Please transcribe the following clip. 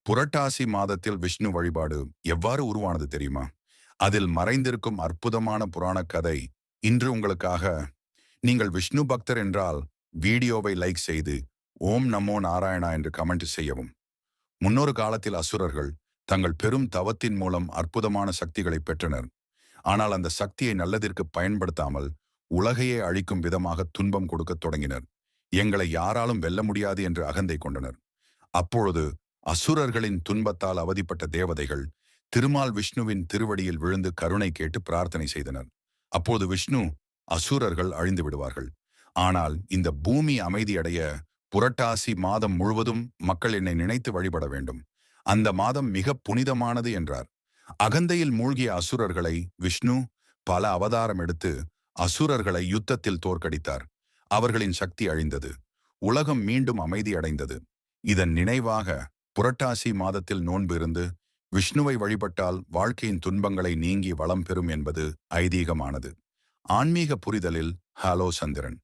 புரட்டாசி மாதத்தில் விஷ்ணு வழிபாடு எவ்வாறு உருவானது தெரியுமா? அதில் மறைந்திருக்கும் அற்புதமான புராண கதை இன்று உங்களுக்காக. நீங்கள் விஷ்ணு பக்தர் என்றால் வீடியோவை லைக் செய்து ஓம் நமோ நாராயணா என்று கமெண்ட் செய்யவும். முன்னொரு காலத்தில் அசுரர்கள் தங்கள் பெரும் தவத்தின் மூலம் அற்புதமான சக்திகளை பெற்றனர். ஆனால் அந்த சக்தியை நல்லதிற்கு பயன்படுத்தாமல் உலகையே அழிக்கும் விதமாக துன்பம் கொடுக்கத் தொடங்கினர். எங்களை யாராலும் வெல்ல முடியாது என்று அகந்தை கொண்டனர். அப்பொழுது அசுரர்களின் துன்பத்தால் அவதிப்பட்ட தேவதைகள் திருமால் விஷ்ணுவின் திருவடியில் விழுந்து கருணை கேட்டு பிரார்த்தனை செய்தனர். அப்போது விஷ்ணு, அசுரர்கள் அழிந்து விடுவார்கள், ஆனால் இந்த பூமி அமைதியடைய புரட்டாசி மாதம் முழுவதும் மக்கள் என்னை நினைத்து வழிபட வேண்டும். அந்த மாதம் மிக புனிதமானது என்றார். அகந்தையில் மூழ்கிய அசுரர்களை விஷ்ணு பல அவதாரம் எடுத்து அசுரர்களை யுத்தத்தில் தோற்கடித்தார். அவர்களின் சக்தி அழிந்தது. உலகம் மீண்டும் அமைதி அடைந்தது. இதன் நினைவாக புரட்டாசி மாதத்தில் நோன்பு இருந்து விஷ்ணுவை வழிபட்டால் வாழ்க்கையின் துன்பங்களை நீங்கி வளம் பெறும் என்பது ஐதீகமானது. ஆன்மீக புரிதலில் ஹலோ சந்திரன்.